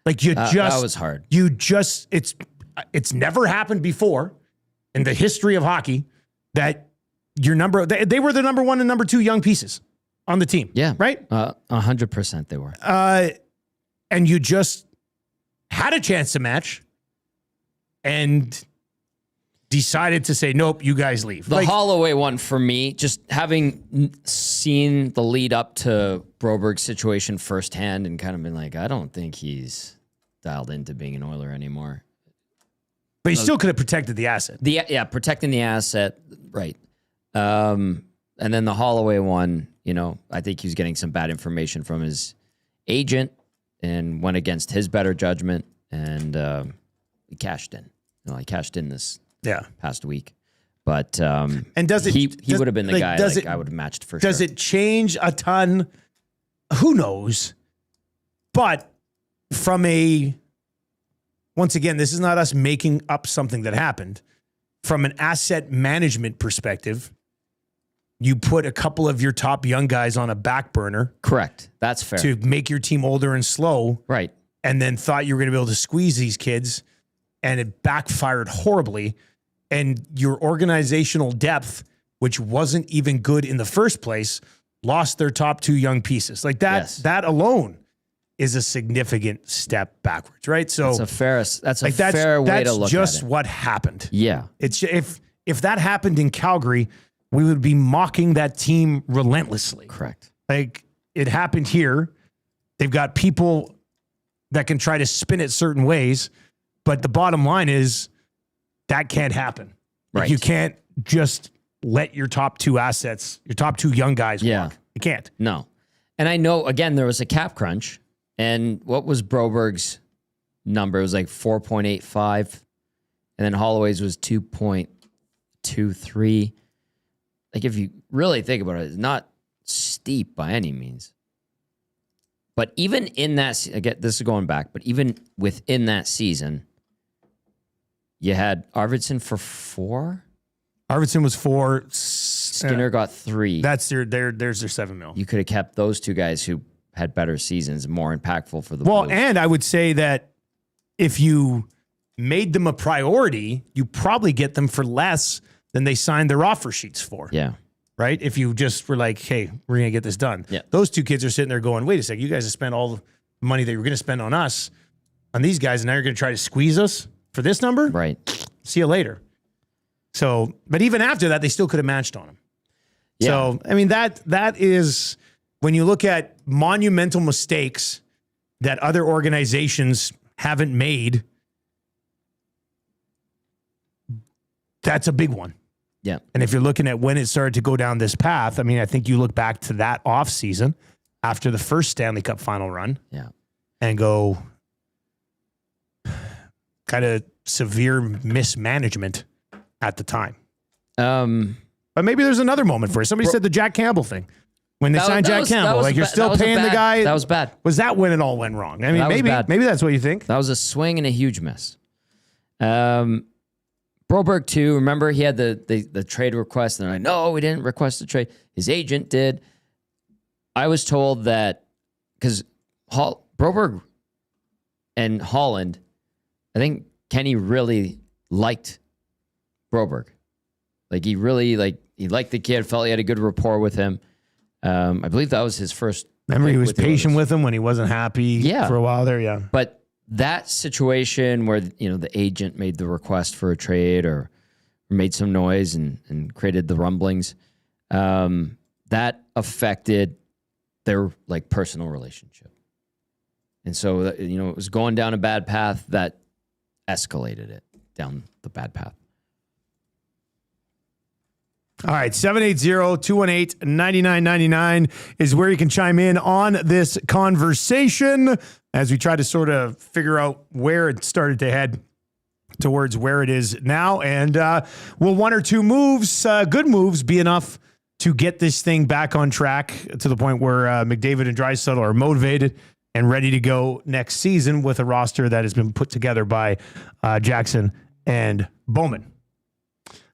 Like that was hard. It's never happened before in the history of hockey that they were the number 1 and number 2 young pieces on the team. Yeah. Right? 100% they were. And you just had a chance to match and decided to say, nope, you guys leave. The Holloway one for me, just having seen the lead up to Broberg's situation firsthand and kind of been like, I don't think he's dialed into being an Oiler anymore. But he still could have protected the asset. Protecting the asset, right. And then the Holloway one, I think he was getting some bad information from his agent and went against his better judgment, and he cashed in. He cashed in this past week. But and he would have been the guy I would have matched for sure. Does it change a ton? Who knows? But once again, this is not us making up something that happened. From an asset management perspective, you put a couple of your top young guys on a back burner. Correct. That's fair. To make your team older and slow. Right. And then thought you were going to be able to squeeze these kids, and it backfired horribly. And your organizational depth, which wasn't even good in the first place, lost their top 2 young pieces. Like that, that alone is a significant step backwards, right? So that's a fair way to look at it. That's just what happened. Yeah. It's if that happened in Calgary, we would be mocking that team relentlessly. Correct. Like it happened here. They've got people that can try to spin it certain ways, but the bottom line is that can't happen. Right. Like you can't just let your top 2 assets, your top 2 young guys walk. You can't. No. And I know, again, there was a cap crunch. And what was Broberg's number? It was like 4.85. And then Holloway's was 2.23. Like if you really think about it, it's not steep by any means. But even in that, again, this is going back, but even within that season, you had Arvidsson for 4. Arvidsson was 4. Skinner got 3. There's their 7 mil. You could have kept those 2 guys who had better seasons, more impactful for the Well, Blues. And I would say that if you made them a priority, you probably get them for less than they signed their offer sheets for. Yeah. Right? If you just were like, hey, we're going to get this done. Yeah. Those 2 kids are sitting there going, wait a second, you guys have spent all the money that you were going to spend on us, on these guys, and now you're going to try to squeeze us for this number? Right. See you later. So, but even after that, they still could have matched on him. Yeah. So, I mean, that is, when you look at monumental mistakes that other organizations haven't made, that's a big one. Yeah. And if you're looking at when it started to go down this path, I mean, I think you look back to that offseason after the first Stanley Cup final run. Yeah. And go kind of severe mismanagement at the time. But maybe there's another moment for it. Somebody said the Jack Campbell thing. When they signed Jack Campbell, like you're still paying the guy. That was bad. Was that when it all went wrong? I mean, maybe that's what you think. That was a swing and a huge miss. Broberg too. Remember, he had the trade request, and they're like, no, we didn't request the trade. His agent did. I was told that because Broberg and Holland, I think Kenny really liked Broberg. Like he liked the kid, felt he had a good rapport with him. I believe that was his first. Remember, he was patient with him when he wasn't happy for a while there. Yeah. But that situation where, the agent made the request for a trade or made some noise and created the rumblings, that affected their like personal relationship. And so, it was going down a bad path that escalated it down the bad path. All right, 780-218-9999 is where you can chime in on this conversation as we try to sort of figure out where it started to head towards where it is now. And will one or two moves, good moves, be enough to get this thing back on track to the point where McDavid and Draisaitl are motivated and ready to go next season with a roster that has been put together by Jackson and Bowman?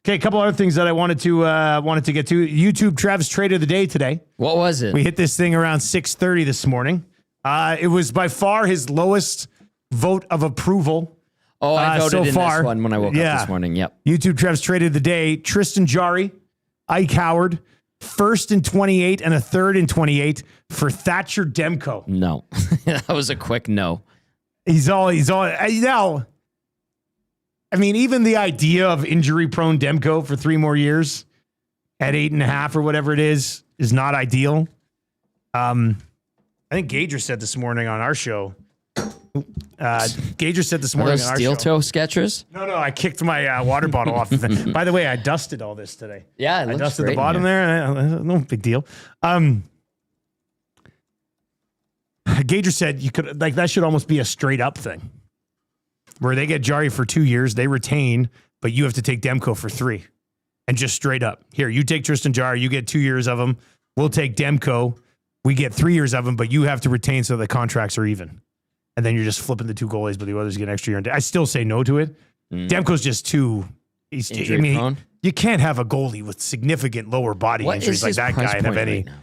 Okay, a couple other things that I wanted to get to. YouTube Trev's trade of the day today. What was it? We hit this thing around 6:30 this morning. It was by far his lowest vote of approval. Oh, I voted so in far. this one when I woke up this morning. Yep. YouTube Trev's trade of the day. Tristan Jarry, Ike Howard, first and 28 and a third and 28 for Thatcher Demko. No, that was a quick no. He's all now. I mean, even the idea of injury-prone Demko for 3 more years at 8.5 or whatever it is not ideal. I think Gager said this morning on our show. Gager said this morning on our steel show. toe Skechers? No, I kicked my water bottle off. By the way, I dusted all this today. Yeah, I dusted the bottom there. No big deal. Gager said you could that should almost be a straight up thing, where they get Jarry for 2 years, they retain, but you have to take Demko for 3, and just straight up. Here, you take Tristan Jarry, you get 2 years of him. We'll take Demko, we get 3 years of him, but you have to retain so the contracts are even. And then you're just flipping the 2 goalies, but the others get an extra year. I still say no to it. Demko's just too. Injury-prone? You can't have a goalie with significant lower body injuries like that guy and have any. Right,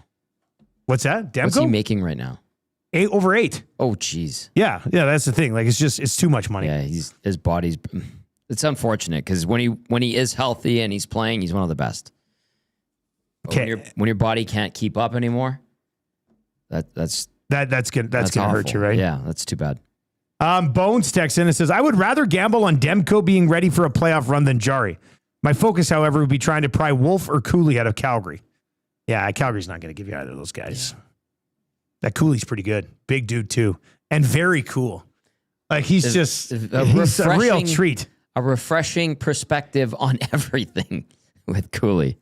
what's that? Demko? What's he making right now? 8 over 8. Oh, jeez. Yeah, that's the thing. Like it's too much money. Yeah, his body's. It's unfortunate because when he is healthy and he's playing, he's one of the best. Okay. When your body can't keep up anymore, that's gonna hurt you, right? Yeah, that's too bad. Bones texts in and says, I would rather gamble on Demko being ready for a playoff run than Jarry. My focus, however, would be trying to pry Wolf or Cooley out of Calgary. Yeah, Calgary's not going to give you either of those guys. Yeah. That Cooley's pretty good. Big dude, too. And very cool. Like, he's a real treat. A refreshing perspective on everything with Cooley.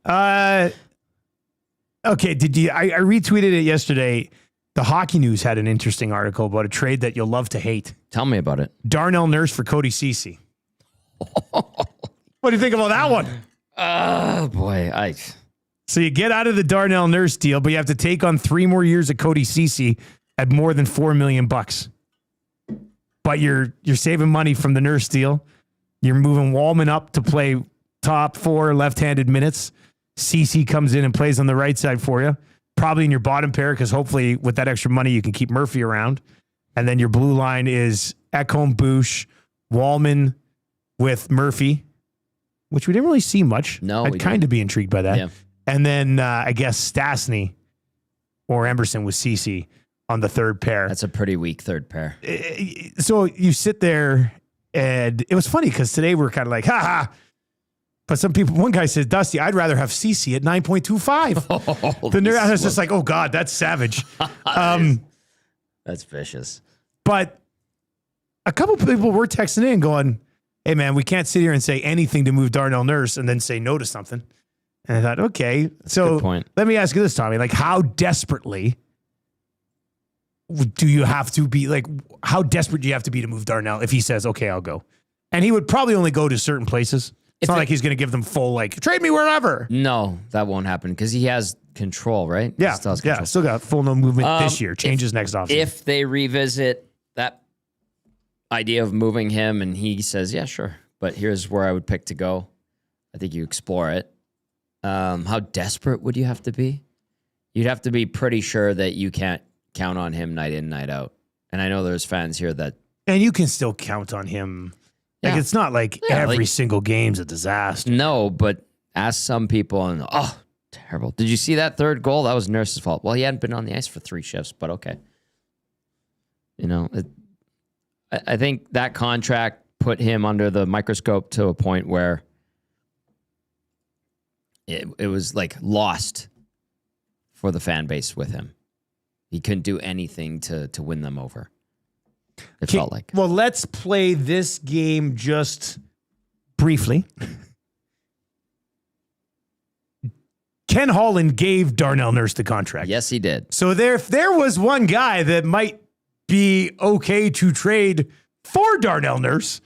Okay, did you? I retweeted it yesterday. The Hockey News had an interesting article about a trade that you'll love to hate. Tell me about it. Darnell Nurse for Cody Ceci. What do you think about that one? Oh, boy. So you get out of the Darnell Nurse deal, but you have to take on 3 more years of Cody Ceci at more than $4 million. But you're saving money from the Nurse deal. You're moving Wallman up to play top 4 left-handed minutes. Ceci comes in and plays on the right side for you. Probably in your bottom pair, because hopefully with that extra money, you can keep Murphy around. And then your blue line is Ekholm, Bush, Wallman with Murphy, which we didn't really see much. No, I'd kind of be intrigued by that. Yeah. And then I guess Stastny or Emerson with Ceci on the third pair. That's a pretty weak third pair. So you sit there, and it was funny because today we're kind of like, ha. But one guy said, Dusty, I'd rather have Ceci at 9.25. I was just like, oh, God, that's savage. That's vicious. But a couple people were texting in going, hey, man, we can't sit here and say anything to move Darnell Nurse and then say no to something. And I thought, okay. That's a good point. Let me ask you this, Tommy. Like, how desperately do you have to be? Like, how desperate do you have to be to move Darnell if he says, okay, I'll go? And he would probably only go to certain places. It's not like he's going to give them full, like, trade me wherever. No, that won't happen because he has control, right? Yeah, still got full no movement this year. Changes next offseason. If they revisit that idea of moving him and he says, yeah, sure, but here's where I would pick to go, I think you explore it. How desperate would you have to be? You'd have to be pretty sure that you can't count on him night in, night out. And I know there's fans here that... And you can still count on him. Like, it's not like every single game's a disaster. No, but ask some people and, terrible. Did you see that third goal? That was Nurse's fault. Well, he hadn't been on the ice for 3 shifts, but okay. You know, I think that contract put him under the microscope to a point where it was like lost for the fan base with him. He couldn't do anything to win them over. It felt like. Well, let's play this game just briefly. Ken Holland gave Darnell Nurse the contract. Yes, he did. So if there was one guy that might be okay to trade for Darnell Nurse,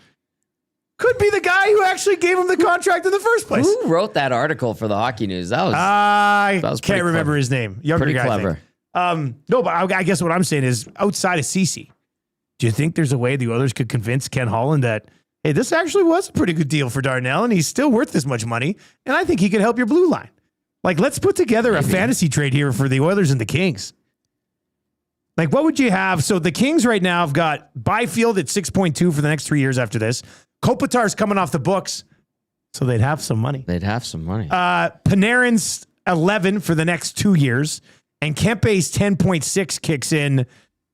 could be the guy who actually gave him the contract in the first place. Who wrote that article for the Hockey News? That was I can't remember his name. Younger pretty guy, clever. No, but I guess what I'm saying is outside of Cece, do you think there's a way the others could convince Ken Holland that, hey, this actually was a pretty good deal for Darnell and he's still worth this much money and I think he could help your blue line? Like, let's put together a fantasy trade here for the Oilers and the Kings. Like, what would you have? So the Kings right now have got Byfield at 6.2 for the next 3 years after this. Kopitar's coming off the books, so they'd have some money. Panarin's 11 for the next 2 years, and Kempe's 10.6 kicks in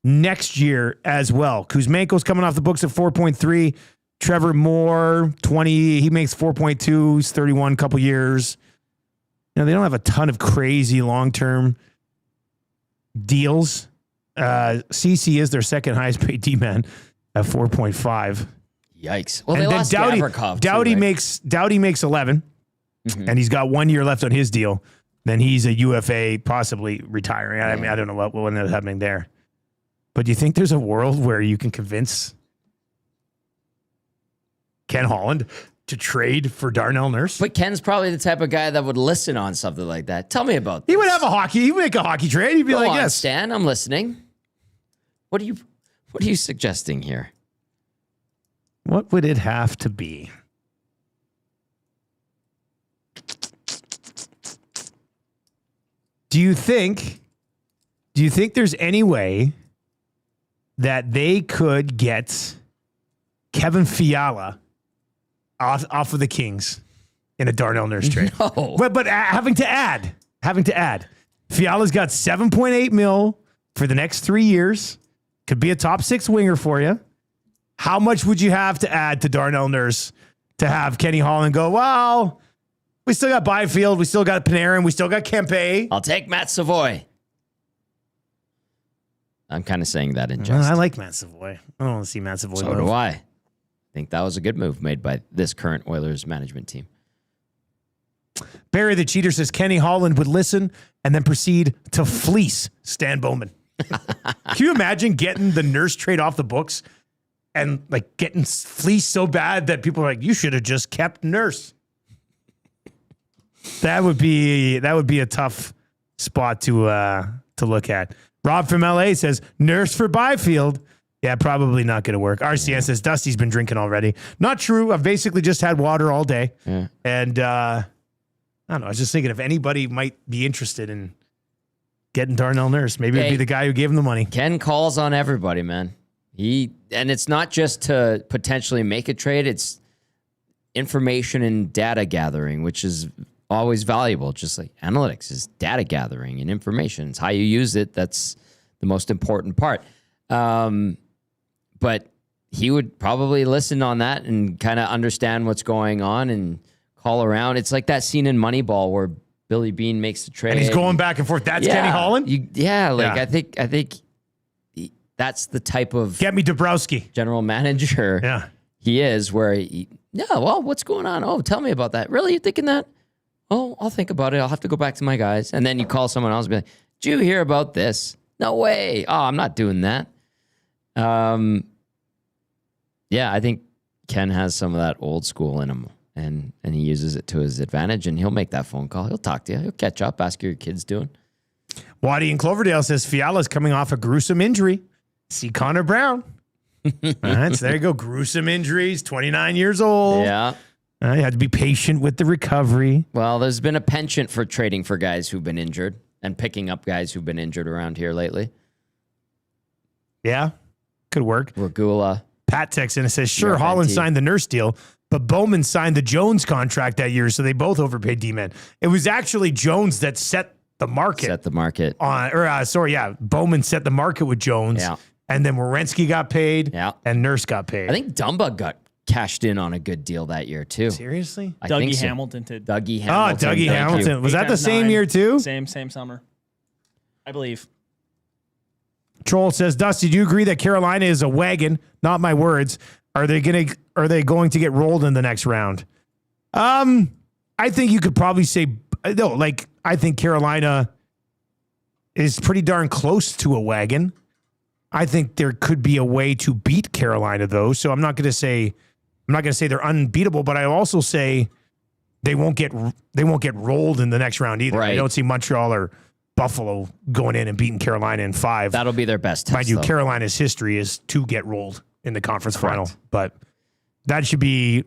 next year as well. Kuzmenko's coming off the books at 4.3. Trevor Moore, 20. He makes 4.2. He's 31, couple years. They don't have a ton of crazy long-term deals. CC is their second highest paid D-man at 4.5. Yikes. Well, they lost Gavrikov Doughty makes 11, and he's got 1 year left on his deal. Then he's a UFA, possibly retiring. I mean, I don't know what ended up happening there. But do you think there's a world where you can convince Ken Holland to trade for Darnell Nurse? But Ken's probably the type of guy that would listen on something like that. Tell me about this. He would make a hockey trade. He'd be like, yes. Stan, I'm listening. What are you suggesting here? What would it have to be? Do you think there's any way that they could get Kevin Fiala off of the Kings in a Darnell Nurse trade? No. But having to add, Fiala's got 7.8 mil for the next 3 years. Could be a top 6 winger for you. How much would you have to add to Darnell Nurse to have Kenny Holland go, well, we still got Byfield, we still got Panarin, we still got Kempe. I'll take Matt Savoy. I'm kind of saying that in jest. I like Matt Savoy. I don't want to see Matt Savoy. So do I. Think that was a good move made by this current Oilers management team. Barry the Cheater says Kenny Holland would listen and then proceed to fleece Stan Bowman. Can you imagine getting the Nurse trade off the books and like getting fleeced so bad that people are like, you should have just kept Nurse? That would be a tough spot to look at. Rob from LA says Nurse for Byfield. Yeah, probably not going to work. RCN says Dusty's been drinking already. Not true. I've basically just had water all day. Yeah. And I don't know. I was just thinking if anybody might be interested in getting Darnell Nurse, maybe it'd be the guy who gave him the money. Ken calls on everybody, man. And it's not just to potentially make a trade. It's information and data gathering, which is always valuable. Just like analytics is data gathering and information. It's how you use it. That's the most important part. But he would probably listen on that and kind of understand what's going on and call around. It's like that scene in Moneyball where Billy Beane makes the trade. And he's going back and forth. That's Kenny Holland? I think that's the type of get me Dabrowski general manager he is, where what's going on? Oh, tell me about that. Really? You thinking that? Oh, I'll think about it. I'll have to go back to my guys. And then you call someone else and be like, did you hear about this? No way. Oh, I'm not doing that. I think Ken has some of that old school in him, and he uses it to his advantage, and he'll make that phone call. He'll talk to you. He'll catch up, ask you your kid's doing. Waddy in Cloverdale says Fiala's coming off a gruesome injury. See Connor Brown. All right, so there you go. Gruesome injuries, 29 years old. Yeah. You had to be patient with the recovery. Well, there's been a penchant for trading for guys who've been injured and picking up guys who've been injured around here lately. Yeah, could work. Regula. Pat texts in and says, sure, Holland signed the Nurse deal, but Bowman signed the Jones contract that year, so they both overpaid D-men. It was actually Jones that set the market. Bowman set the market with Jones, and then Werenski got paid, and Nurse got paid. I think Dumba got cashed in on a good deal that year, too. Seriously? Dougie Hamilton did. Dougie Hamilton. Oh, Dougie Hamilton. Was that the same year, too? Same summer. I believe. Troll says, Dusty, do you agree that Carolina is a wagon? Not my words. Are they going to get rolled in the next round? I think you could probably say no. Like, I think Carolina is pretty darn close to a wagon. I think there could be a way to beat Carolina, though. So I'm not going to say they're unbeatable, but I also say they won't get rolled in the next round either. Right. I don't see Montreal or Buffalo going in and beating Carolina in 5. That'll be their best test. Mind you, though. Carolina's history is to get rolled in the conference Correct. final, but that should be.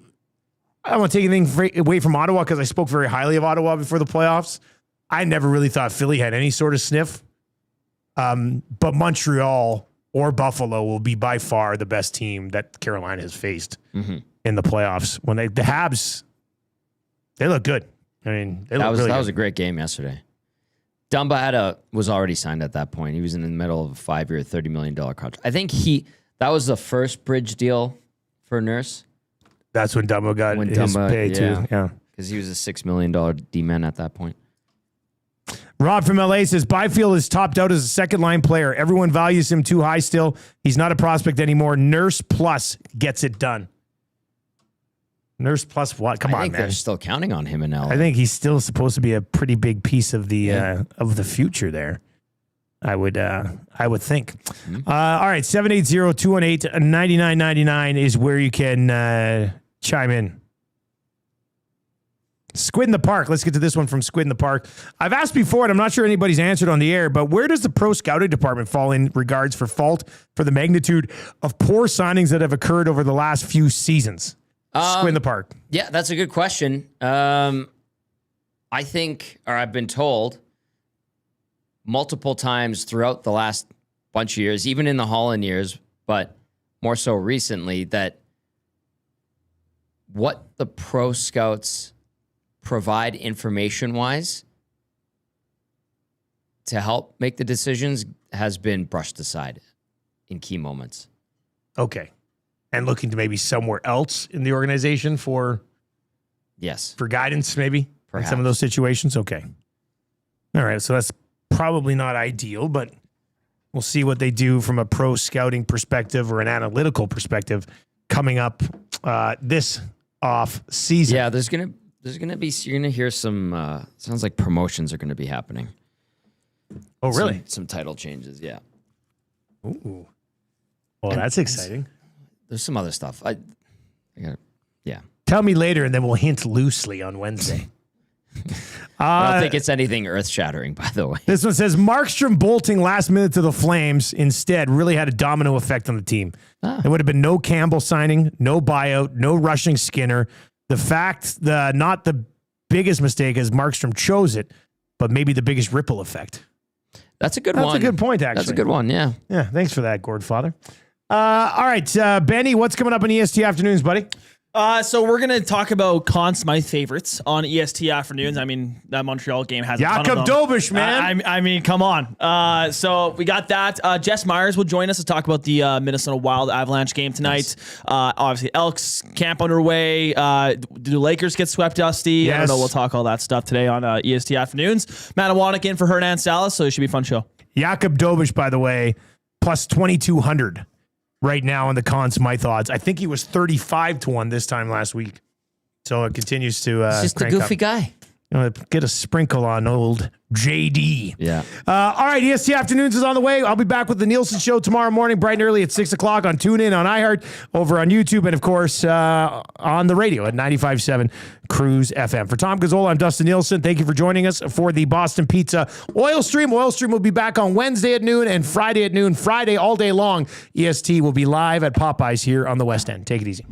I don't want to take anything away from Ottawa because I spoke very highly of Ottawa before the playoffs. I never really thought Philly had any sort of sniff, but Montreal or Buffalo will be by far the best team that Carolina has faced in the playoffs. When the Habs, they look good. I mean, that was a great game yesterday. Dumba was already signed at that point. He was in the middle of a 5-year, $30 million contract. I think that was the first bridge deal for Nurse. That's when Dumba got his pay too. Yeah, because he was a $6 million D-man at that point. Rob from LA says Byfield is topped out as a second line player. Everyone values him too high still. He's not a prospect anymore. Nurse plus gets it done. Nurse plus what? Come on, man. I think they're still counting on him in LA. I think he's still supposed to be a pretty big piece of the future there. I would think. All right, 780-218-9999 is where you can chime in. Squid in the Park. Let's get to this one from Squid in the Park. I've asked before, and I'm not sure anybody's answered on the air, but where does the pro scouting department fall in regards for fault for the magnitude of poor signings that have occurred over the last few seasons? Squid in the Park. Yeah, that's a good question. I think, or I've been told multiple times throughout the last bunch of years, even in the Holland years, but more so recently, that what the pro scouts provide information-wise to help make the decisions has been brushed aside in key moments. Okay. And looking to maybe somewhere else in the organization for guidance, maybe, Perhaps. in some of those situations? Okay. All right, so that's probably not ideal, but we'll see what they do from a pro scouting perspective or an analytical perspective coming up this off season. Yeah, there's gonna be, you're gonna hear some sounds like promotions are gonna be happening. Oh, really? Some title changes, yeah. Ooh. Well, that's exciting. There's some other stuff. Yeah. Tell me later, and then we'll hint loosely on Wednesday. I don't think it's anything earth-shattering, by the way. This one says, Markstrom bolting last minute to the Flames instead really had a domino effect on the team. There would have been no Campbell signing, no buyout, no rushing Skinner. The fact, not the biggest mistake is Markstrom chose it, but maybe the biggest ripple effect. That's a good one. That's a good point, actually. That's a good one, yeah. Yeah, thanks for that, Gordfather. All right, Benny, what's coming up on EST Afternoons, buddy? So we're going to talk about Conn Smythe favorites on EST Afternoons. I mean, that Montreal game has Jakob Dobish, man. I mean, come on. So we got that. Jess Myers will join us to talk about the Minnesota Wild Avalanche game tonight. Nice. Obviously, Elks camp underway. Do Lakers get swept, Dusty? Yes. I don't know. We'll talk all that stuff today on EST Afternoons. Matt Iwanek in for Hernan Salas, so it should be a fun show. Jakob Dobish, by the way, plus 2,200. Right now in the Conn Smythe odds. I think he was 35-1 this time last week. So it continues to He's just a goofy guy. Get a sprinkle on old JD. Yeah. All right, EST Afternoons is on the way. I'll be back with the Nielsen Show tomorrow morning, bright and early at 6 o'clock on TuneIn, on iHeart, over on YouTube, and, of course, on the radio at 95.7 Cruise FM. For Tom Gazzola, I'm Dustin Nielsen. Thank you for joining us for the Boston Pizza Oil Stream. Oil Stream will be back on Wednesday at noon and Friday at noon. Friday all day long. EST will be live at Popeyes here on the West End. Take it easy.